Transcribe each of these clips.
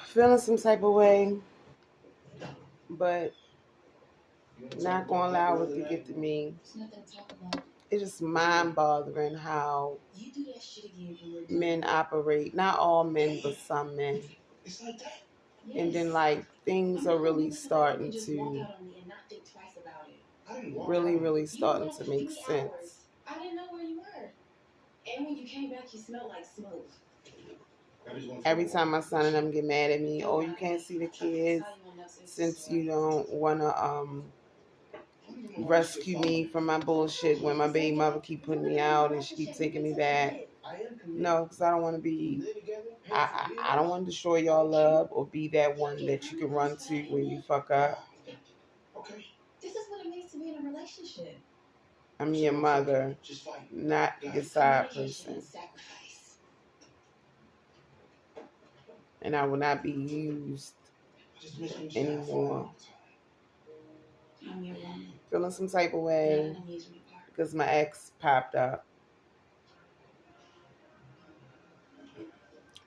Feeling some type of way, but not gonna allow it to get to me. It's just mind boggling how men operate. Not all men, but some men. And then, like, things are really starting to, really starting to make sense. I didn't know where you were. And when you came back, you smelled like smoke. Every time my son and them get mad at me, oh, you can't see the kids since you don't want to rescue me from my bullshit when my baby mother keep putting me out and she keep taking me back. No, because I don't want to be, I don't want to destroy y'all love or be that one that you can run to when you fuck up. This is what it means to be in a relationship. I'm your mother, not your side person. And I will not be used anymore. Feeling some type of way because my ex popped up.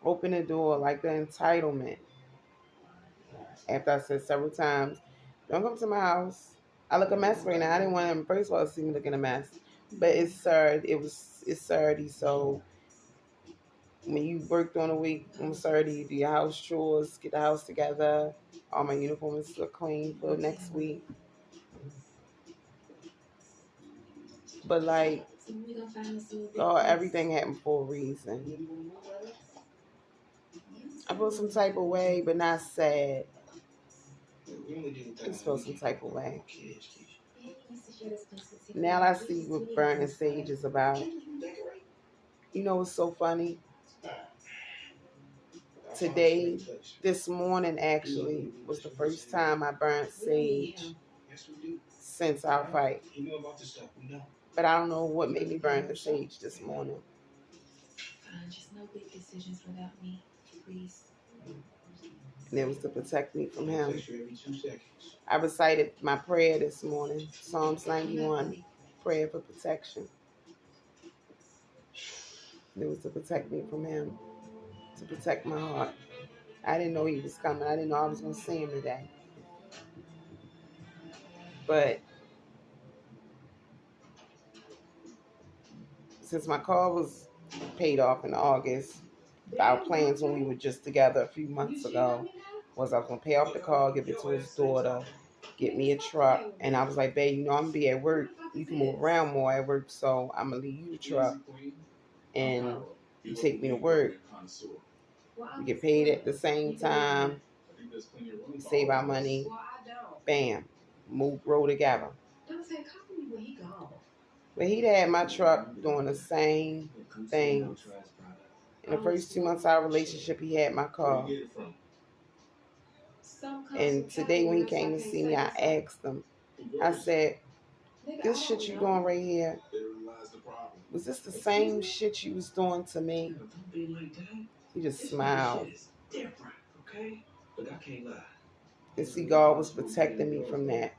Open the door like the entitlement. After I said several times, don't come to my house. I look a mess right now. I didn't want him first of all to see me looking a mess. But it's Saturday. It's Saturday, so when you worked on a week on Saturday, you do your house chores, get the house together. All my uniforms are clean for next week. But like, oh, everything happened for a reason. I feel some type of way, but not sad. Just feel some type of way. Now I see what burning sage is about. You know what's so funny? Today, this morning actually, was the first time I burned sage since our fight. But I don't know what made me burn the sage this morning. Just no big decisions without me, please. And it was to protect me from him. I recited my prayer this morning, Psalms 91, prayer for protection. It was to protect me from him, to protect my heart. I didn't know he was coming. I didn't know I was going to see him today. But since my car was paid off in August, our plans when we were just together a few months ago was I was going to pay off the car, give it to his daughter, get me a truck. And I was like, babe, you know, I'm going to be at work. You can move around more at work, so I'm going to leave you the truck. And you take me to work. We get paid at the same time. Save our money. Bam. Move, grow together. But he'd had my truck doing the same thing. In the first 2 months of our relationship, he had my car. And today when he came to see me, I asked him, I said, this shit you doing right here, was this the same shit you was doing to me? He just smiled. And see, God was protecting me from that.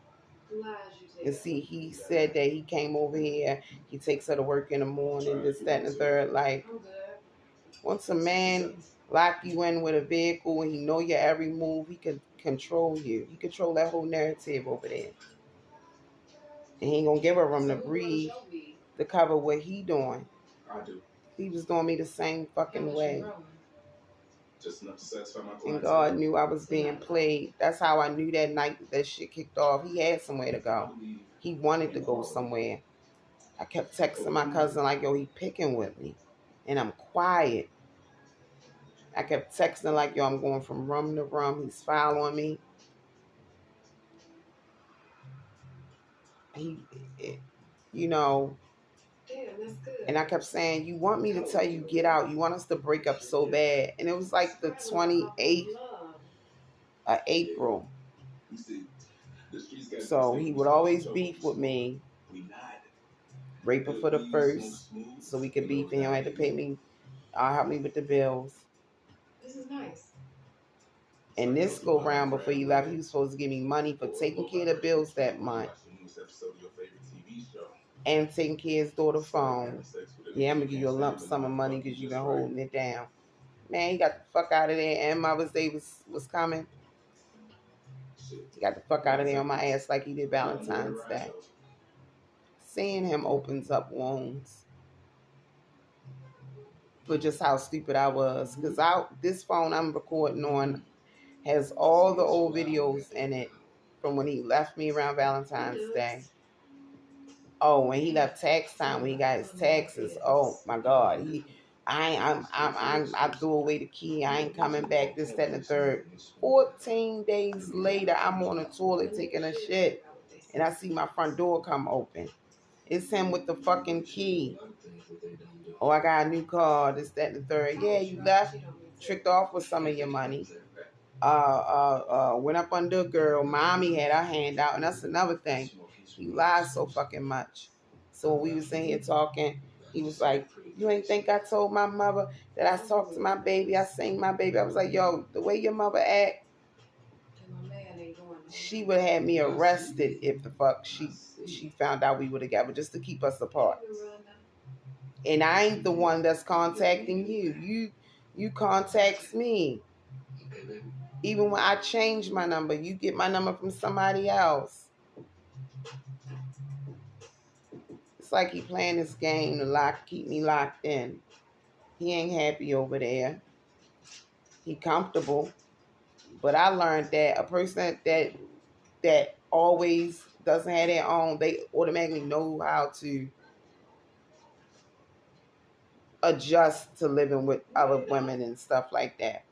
And see, he said that he came over here, he takes her to work in the morning, this, that, and the third. Like, once a man lock you in with a vehicle and he know your every move, he could control you. He control that whole narrative over there. And he ain't gonna give her room to breathe to cover what he doing. He was doing me the same fucking way. And God knew I was being played. That's how I knew that night that shit kicked off. He had somewhere to go. He wanted to go somewhere. I kept texting my cousin like, yo, he picking with me. And I'm quiet. I kept texting like, yo, I'm going from room to room. He's following me. You know, and I kept saying, you want me to tell you get out. You want us to break up so bad. And it was like the 28th of April. So he would always beef with me. Rape her for the first so we could beef and he had to pay me. Help me with the bills. This is nice. And this go round before he left, he was supposed to give me money for taking care of the bills that month. And taking care of his daughter's phone. Yeah, I'm going to give you a lump sum of money because you've been holding it down. Man, he got the fuck out of there. And Mother's Day was coming. He got the fuck out of there on my ass like he did Valentine's Day. Seeing him opens up wounds. But just how stupid I was. Because this phone I'm recording on has all the old videos in it from when he left me around Valentine's Day. Oh, when he left tax time, when he got his taxes. Oh my God, I threw away the key. I ain't coming back. This, that, and the third. 14 days later, I'm on the toilet taking a shit, and I see my front door come open. It's him with the fucking key. Oh, I got a new car. This, that, and the third. Yeah, you left, tricked off with some of your money. Went up under a girl. Mommy had her hand out, and that's another thing. He lies so fucking much. So when we was in here talking, he was like, "You ain't think I told my mother that I talked to my baby? I seen my baby." I was like, "Yo, the way your mother act, she would have me arrested if the fuck she found out we were together just to keep us apart." And I ain't the one that's contacting you. You contacts me. Even when I change my number, you get my number from somebody else. It's like he playing this game to keep me locked in. He ain't happy over there. He comfortable. But I learned that a person that always doesn't have their own, they automatically know how to adjust to living with other women and stuff like that.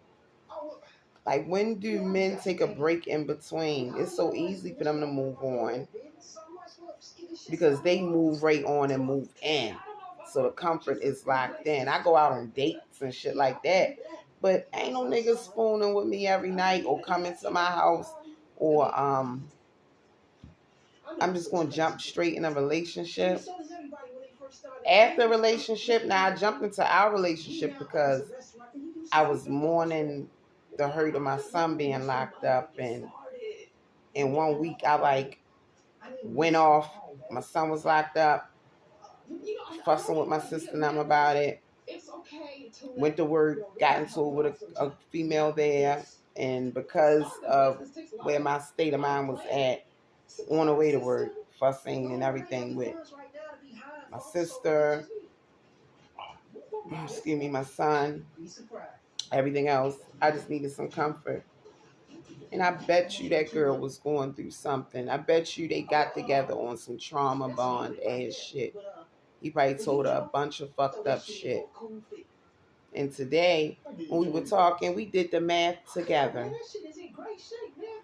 Like, when do men take a break in between? It's so easy for them to move on because they move right on and move in. So the comfort is locked in. I go out on dates and shit like that. But ain't no niggas spooning with me every night or coming to my house or I'm just going to jump straight in a relationship. After a relationship, now I jumped into our relationship because I was mourning the hurt of my son being locked up. And in 1 week, I went off. My son was locked up. Fussing with my sister and them about it. Went to work, got into it with a female there, and because of where my state of mind was at, on the way to work, fussing and everything with my sister, my son, everything else. I just needed some comfort. And I bet you that girl was going through something. I bet you they got together on some trauma bond ass shit. He probably told her a bunch of fucked up shit. And today, when we were talking, we did the math together.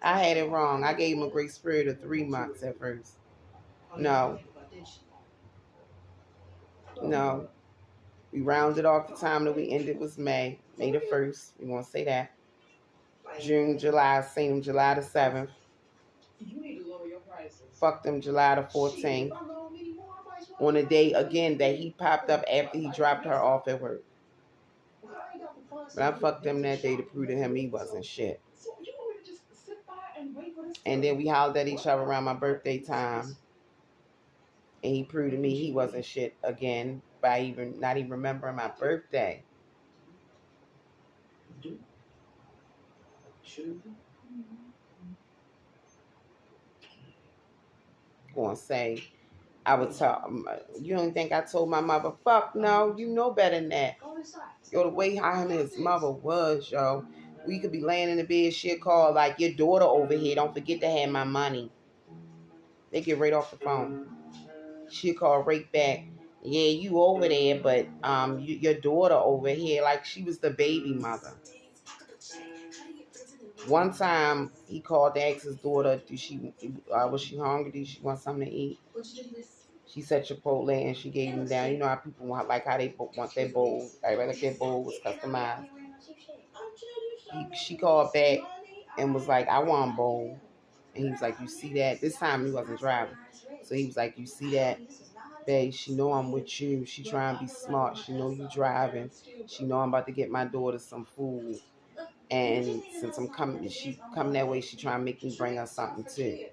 I had it wrong. I gave him a grace period of 3 months at first. No. We rounded off the time that we ended was May the 1st. We want to say that. June, July, seen him July the 7th. Fucked him July the 14th. On a day, again, that he popped up after he dropped her off at work. But I fucked him that day to prove to him he wasn't shit. And then we hollered at each other around my birthday time. And he proved to me he wasn't shit again by not even remembering my birthday. Gonna say, I would tell, you don't think I told my mother? Fuck no, you know better than that. Yo, the way how him and his mother was, yo. We could be laying in the bed, she'd call like, "Your daughter over here, don't forget to have my money." They get right off the phone. She'd call right back, "Yeah, you over there, but your daughter over here," like she was the baby mother. One time he called to ask his daughter, was she hungry? Did she want something to eat? She said Chipotle, and she gave him down. You know how people want how they want their bowl. Like their bowl was customized. She called back and was like, "I want a bowl." And he was like, "You see that?" This time he wasn't driving. So he was like, "You see that? Babe, she know I'm with you. She trying to be smart. She know you driving. She know I'm about to get my daughter some food. And since she coming that way, she trying to make me bring her something too."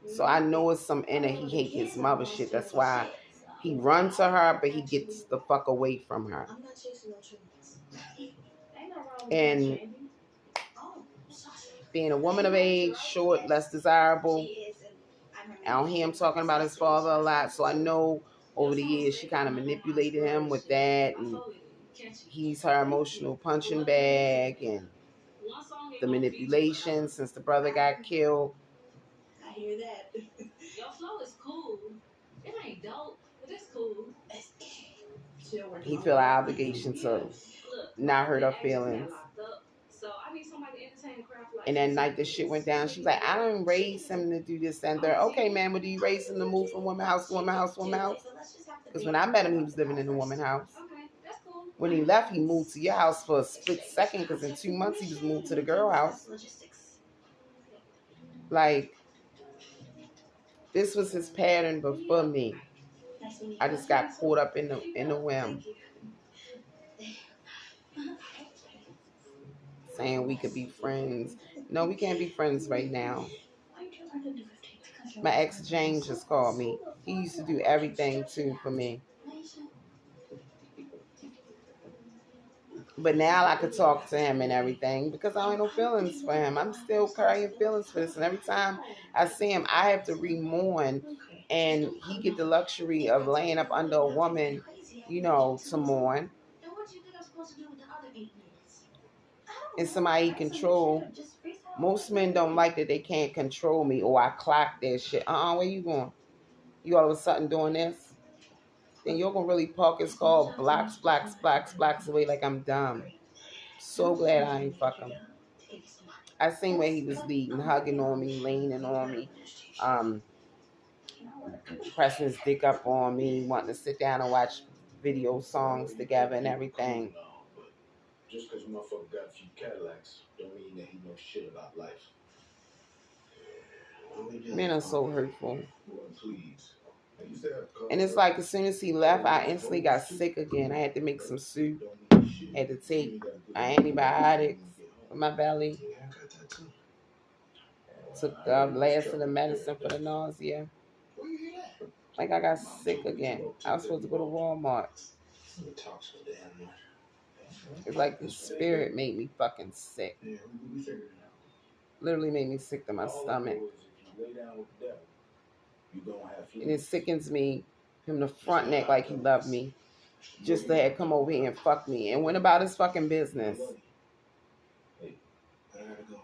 So I know it's some inner he hate his mother shit. That's why he runs to her, but he gets the fuck away from her. And being a woman of age, short, less desirable. I don't hear him talking about his father a lot, so I know over the years she kind of manipulated him with that, and he's her emotional punching bag, and the manipulation since the brother got killed. I hear that. Your flow is cool. It ain't dope, but it's cool. He feel an obligation to not hurt her feelings. And that night the shit went down, she's like, I don't raise him to do this and that. Okay, man, but do you raise him to move from woman house to woman house to woman house? Because when I met him, he was living in the woman house. When he left, he moved to your house for a split second, because in 2 months he was moved to the girl house. Like, this was his pattern before me. I just got caught up in the whim. Saying we could be friends. No, we can't be friends right now. My ex James just called me. He used to do everything too for me. But now I could talk to him and everything because I don't have no feelings for him. I'm still carrying feelings for this. And every time I see him, I have to re-mourn. And he get the luxury of laying up under a woman, to mourn. And somebody he control. Most men don't like that they can't control me, or I clock their shit. Where you going? You all of a sudden doing this? Then you're going to really park his car blocks away like I'm dumb. So glad I ain't fuck him. I seen where he was leading, hugging on me, leaning on me, pressing his dick up on me, wanting to sit down and watch video songs together and everything. Just because motherfucker got a few Cadillacs don't mean that he knows shit about life. Men are so hurtful. And it's like as soon as he left, I instantly got sick again. I had to make some soup. I had to take antibiotics for my belly. Took the last of the medicine for the nausea. Like I got sick again. I was supposed to go to Walmart. It's like the spirit made me fucking sick. Literally made me sick to my stomach. And it sickens me from the front neck like he loved me. Just to have come over here and fuck me. And went about his fucking business.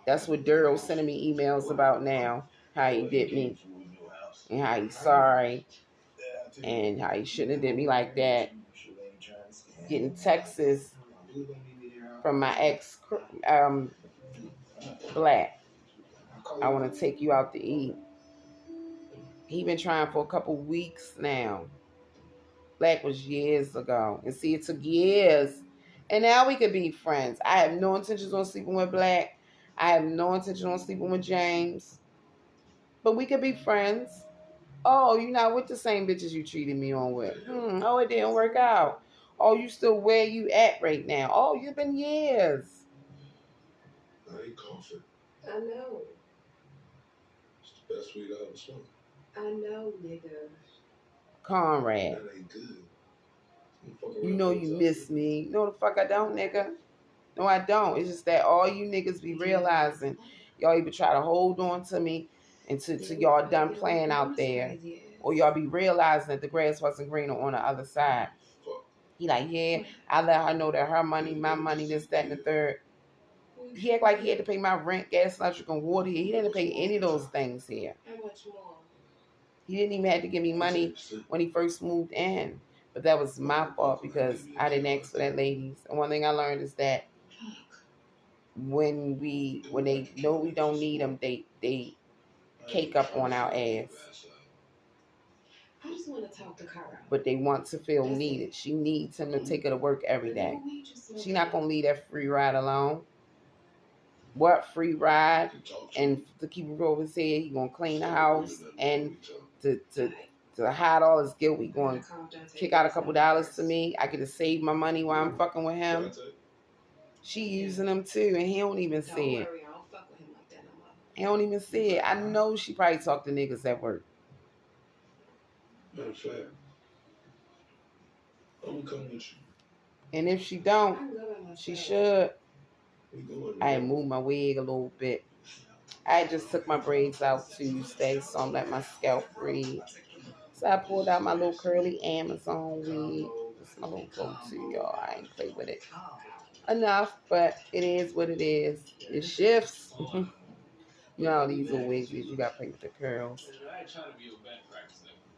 That's what Daryl sending me emails about now. How he did me. And how he's sorry. And how he shouldn't have did me like that. Getting texts from my ex, Black. I want to take you out to eat. He been trying for a couple weeks now. Black was years ago. And see, it took years. And now we could be friends. I have no intentions on sleeping with Black. I have no intention on sleeping with James. But we could be friends. Oh, you're not with the same bitches you treated me on with. Oh, it didn't work out. Oh, you still where you at right now. Oh, you've been years. I ain't coughing. I know. It's the best weed I ever smoked. I know, nigga. Conrad. That ain't good. You know you miss me. No, the fuck I don't, nigga. No, I don't. It's just that all you niggas be realizing y'all either try to hold on to me until y'all done playing out there, or y'all be realizing that the grass wasn't greener on the other side. He like, yeah, I let her know that her money, my money, this, that, and the third. He act like he had to pay my rent, gas, electric, and water here. He didn't pay any of those things here. How much more? He didn't even have to give me money when he first moved in. But that was my fault because I didn't ask for that, ladies. And one thing I learned is that when they know we don't need them, they cake up on our ass. I just want to talk to Cara. But they want to feel needed. She needs him to take her to work every day. She's not going to leave that free ride alone. What free ride? And to keep it over his head, he going to clean the house. And to hide all his guilt, he going to kick out a couple dollars to me. I get to save my money while I'm fucking with him. She using them too, and he don't even see it. He don't even see it. I know she probably talk to niggas at work. Matter of fact, I'm gonna come with you. And if she don't, she should. I had moved my wig a little bit. I just took my braids out Tuesday, so I'm letting my scalp breathe. So I pulled out my little curly Amazon wig. It's my little go-to, y'all. I ain't play with it enough, but it is what it is. It shifts. You know how these little wigs is. You got to play with the curls.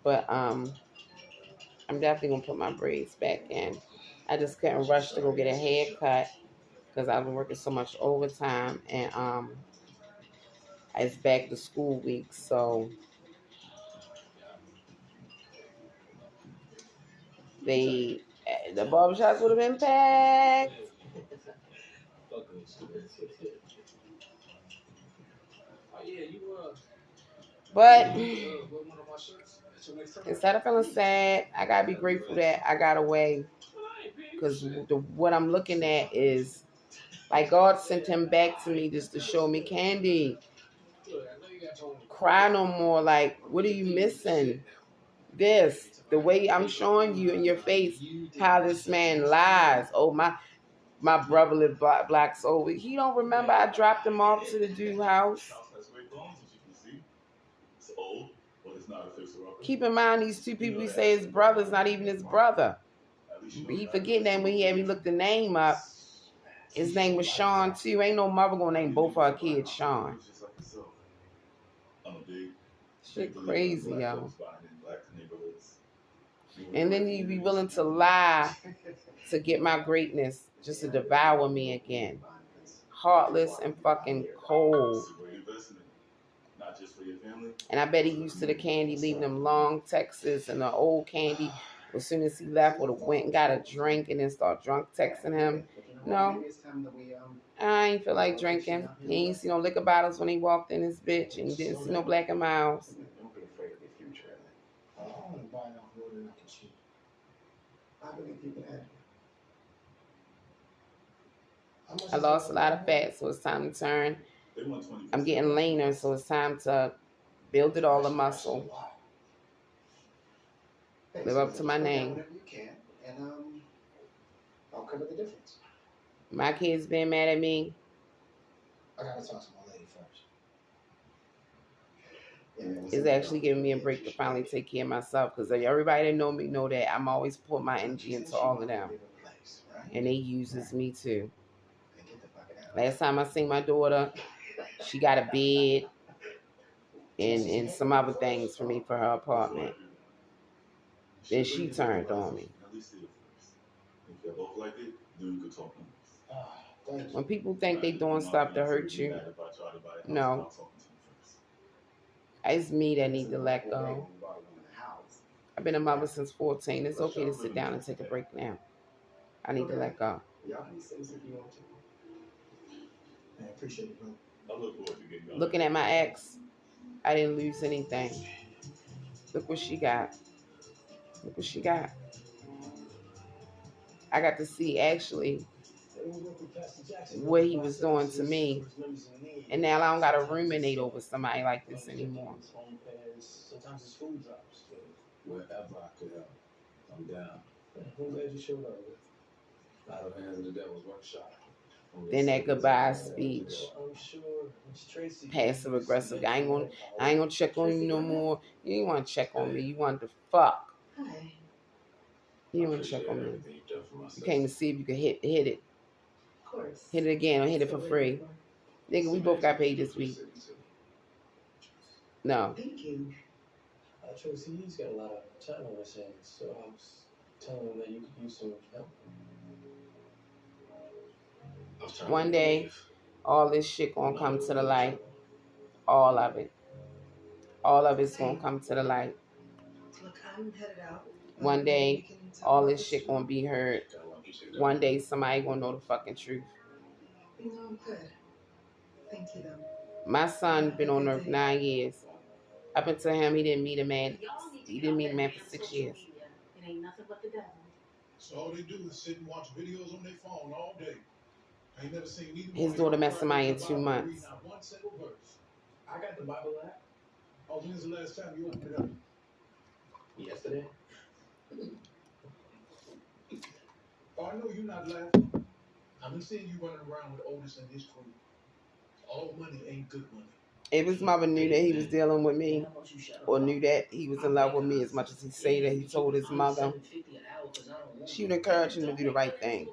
But I'm definitely going to put my braids back in. I just couldn't rush to go get a haircut because I've been working so much overtime, and it's back to school week, so the barbershops would have been packed. But instead of feeling sad, I gotta be grateful that I got away, because what I'm looking at is like God sent him back to me just to show me, Candy, cry no more. Like, what are you missing? The way I'm showing you in your face how this man lies. Oh, my brother lived blocks over. He don't remember I dropped him off to the dude house. Keep in mind, these two people he say his brother's not even his brother. He forgetting that when he had me look the name up, his name was Sean too. Ain't no mother gonna name both our kids Sean. Shit crazy, y'all. And then you be willing to lie to get my greatness, just to devour me again. Heartless and fucking cold. And I bet he used to the Candy leaving them long texts, and the old Candy, as soon as he left, would have went and got a drink and then start drunk texting him. No, I ain't feel like drinking. He ain't see no liquor bottles when he walked in his bitch, and he didn't see no Black and Miles. I lost a lot of fat, so it's time to turn. I'm getting leaner, so it's time to build it all the muscle. Live up to my name. I'll cover the difference. My kids being mad at me. I gotta talk to my lady first. It's actually giving me a break to finally take care of myself, because everybody that know me know that I'm always putting my energy into all of them, and they uses me too. Last time I seen my daughter, she got a bed and some other things for me for her apartment. Then she turned on me. When people think they doing stuff to hurt you, no. It's me that need to let go. I've been a mother since 14. It's okay to sit down and take a break now. I need to let go. Looking at my ex, I didn't lose anything. Look what she got. Look what she got. I got to see actually what he was doing to me. And now I don't got to ruminate over somebody like this anymore. Sometimes his food drops. Wherever I could help, I'm down. I'm glad you showed up. Out of hands of the devil's workshop. Then that goodbye speech. Passive aggressive. I ain't gonna check on you no more. You ain't want to check on me. You want to fuck. You didn't want to check on me. You came to see if you could hit it. Of course. Hit it again or hit it for free. Nigga, we both got paid this week. No. Thank you. Tracy, he's got a lot of time on his hands, so I was telling him that you could use some help. One day, all this shit gonna come to the light. All of it. All of it's gonna come to the light. Look, I'm headed out. One day, all this shit gonna be heard. One day, somebody gonna know the fucking truth. You know, I'm good. Thank you, though. My son been on Earth 9 years. Up until him, he didn't meet a man. He didn't meet a man for 6 years. It ain't nothing but the devil. So all they do is sit and watch videos on their phone all day. I ain't never seen his daughter met somebody in 2 months. I got the Bible app. Oh, when's the last time you opened it up? Yesterday. Oh, I know you're not laughing. If his mother knew that he was dealing with me, or knew that he was in love with me as much as he say that he told his mother, she would encourage him to do the right thing.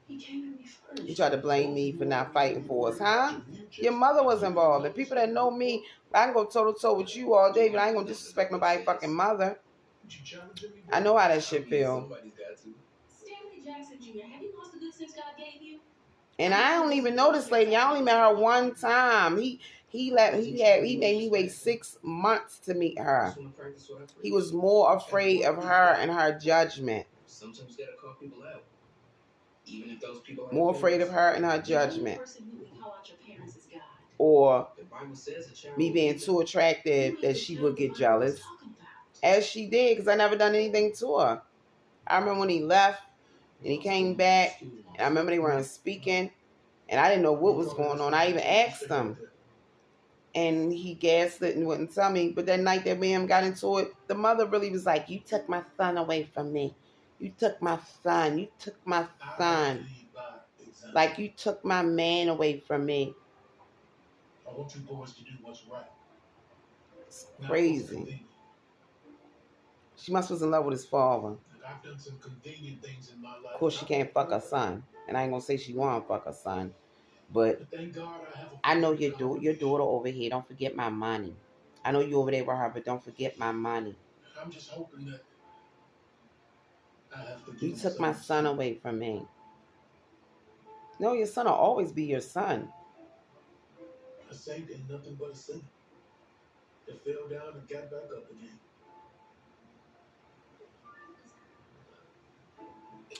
He tried to blame me for not fighting for us, huh? Your mother was involved. The people that know me, I can go toe to toe with you all day, but I ain't gonna disrespect nobody's fucking mother. I know how that shit feel. And I don't even know this lady. I only met her one time. He made me wait 6 months to meet her. He was more afraid of her and her judgment. More afraid of her and her judgment. Or me being too attractive that she would get jealous. As she did, because I never done anything to her. I remember when he left and he came back. And I remember they weren't speaking. And I didn't know what was going on. I even asked him. And he gaslit and wouldn't tell me. But that night that me and him got into it, the mother really was like, you took my son away from me. You took my son. You took my son. Like you took my man away from me. I want you boys to do what's right. It's crazy. She must was in love with his father. I've done some convenient things in my life. Of course, she can't fuck her son. And I ain't going to say she want to fuck her son. But I know your daughter over here. Don't forget my money. I know you over there with her, but don't forget my money. I'm just hoping that you took my son away from me. No, your son will always be your son. A saint ain't nothing but a sinner that fell down and got back up again.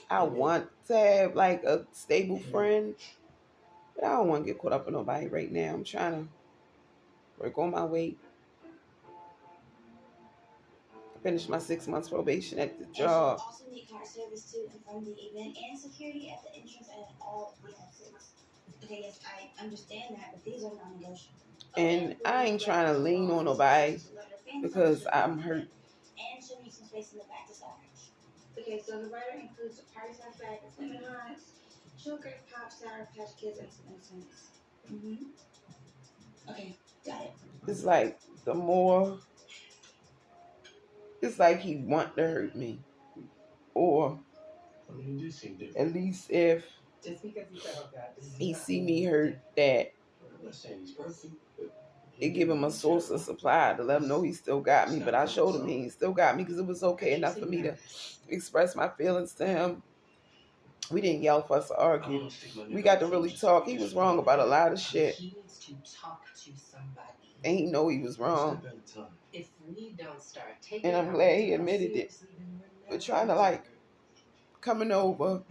I want to have like a stable friend, but I don't want to get caught up with nobody right now. I'm trying to work on my weight. I finished my 6 months probation at the job. Also need car service to and from the event and security at the entrance and all the exits. Okay, yes, I understand that, but these are non-negotiable. And I ain't trying to lean on nobody because I'm hurt. And she'll need some space in the back to storage. Okay, so the rider includes a party size bag of lemon hearts, sugar, pop, sour patch kids, and some incense. Okay, got it. It's like the more, it's like he want to hurt me, or at least if he see me hurt, that it give him a source of supply to let him know he still got me. But I showed him he still got me because it was okay enough for me to express my feelings to him. We didn't yell, fuss, or argue. We got to really talk. He was wrong about a lot of shit. He needs to talk to somebody. And he know he was wrong. If we don't start taking, and I'm glad he admitted it. But trying to like coming over,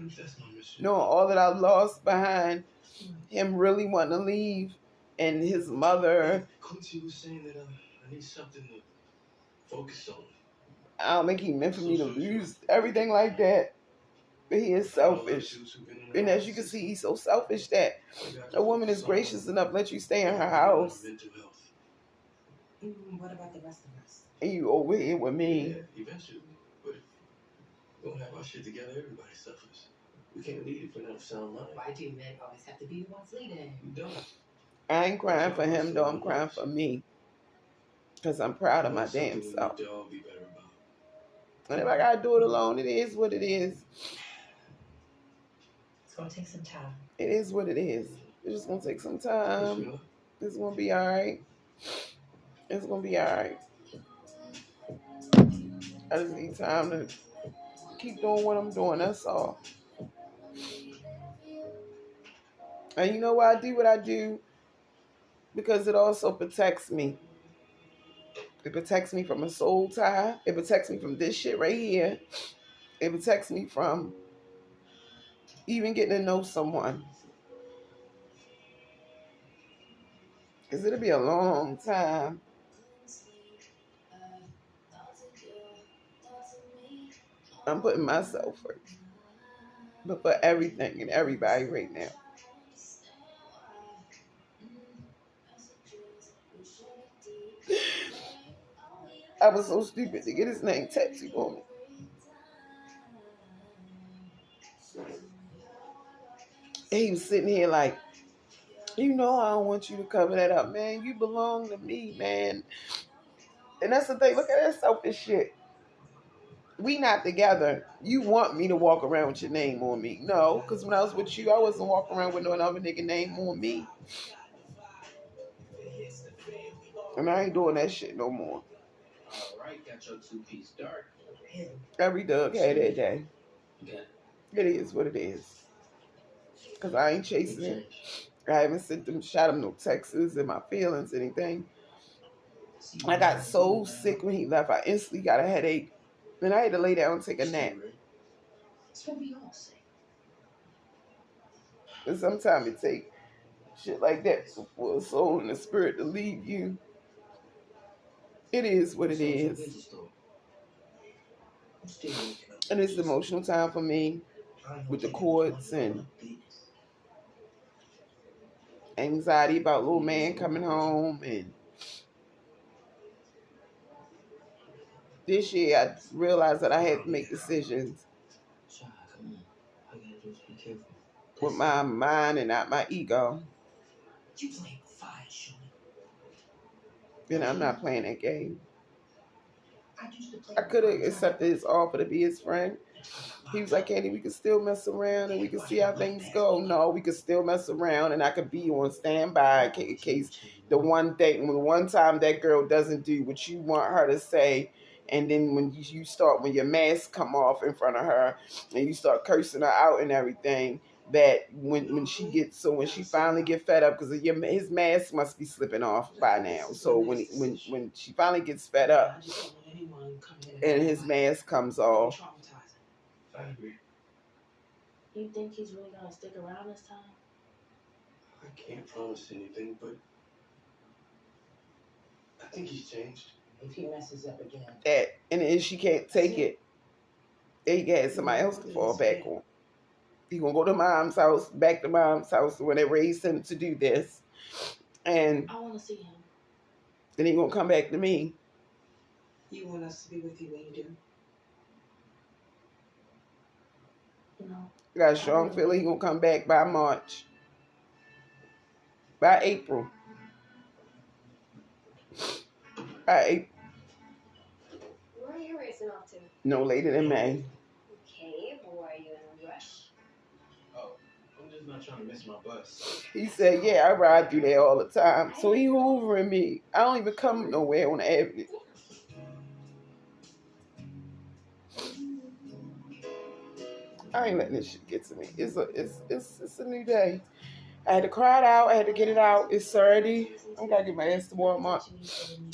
knowing all that I lost behind him really wanting to leave, and his mother. Quincy was saying that I need something to focus on. I don't think he meant for me to lose everything like that. But he is selfish. And as you can see, he's so selfish that a woman is gracious enough to let you stay in her house. What about the rest of us? And you over here with me. Yeah, eventually. But if we don't have our shit together, everybody suffers. We can't lead if we don't sound like. Why do men always have to be the ones leading? You don't. I ain't crying for him, though. I'm crying for me. Because I'm proud of my damn self. And if I got to do it alone, it is what it is. It's going to take some time. It is what it is. It's just going to take some time. It's going to be all right. It's going to be all right. I just need time to keep doing what I'm doing. That's all. And you know why I do what I do? Because it also protects me. It protects me from a soul tie. It protects me from this shit right here. It protects me from even getting to know someone. Because it'll be a long time. I'm putting myself first. But for everything and everybody right now. I was so stupid to get his name tattooed on me. And he was sitting here like, you know I don't want you to cover that up, man. You belong to me, man. And that's the thing. Look at that selfish shit. We not together. You want me to walk around with your name on me. No, because when I was with you, I wasn't walking around with no other nigga name on me. And I ain't doing that shit no more. Alright, got your two-piece dart. Every Doug had that day. It is what it is. Because I ain't chasing it. I haven't shot him no texts in my feelings, anything. I got so sick when he left. I instantly got a headache. And I had to lay down and take a nap. And sometimes it take shit like that for a soul and a spirit to leave you. It is what it is. And it's an emotional time for me with the courts and anxiety about little man coming home. And this year I realized that I had to make decisions with my mind and not my ego. And I'm not playing that game. I could have accepted his offer to be his friend. He was like, Candy, we can still mess around and we can see how things go. No, we could still mess around and I could be on standby in case the one time that girl doesn't do what you want her to say. And then when your mask come off in front of her and you start cursing her out and everything, that when she finally get fed up, because his mask must be slipping off by now. So when she finally gets fed up and his mask comes off. I agree. You think he's really gonna stick around this time? I can't promise anything, but I think he's changed. If he messes up again. And then she can't take it. Then he got somebody else to fall back on. He gonna go to back to mom's house when they raised him to do this. And I wanna see him. Then he gonna come back to me. You want us to be with you when you do? No. I got a strong feeling he gonna come back by March. By April. Where are you racing off to? No later than May. Okay, but why are you in a rush? Oh, I'm just not trying to miss my bus. He said, yeah, I ride through there all the time. So he hoovering me. I don't even come nowhere on the avenue. I ain't letting this shit get to me. It's a new day. I had to cry it out. I had to get it out. It's Saturday. I gotta get my ass to Walmart.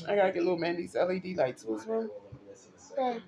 I gotta get little man these LED lights. What's wrong? Okay.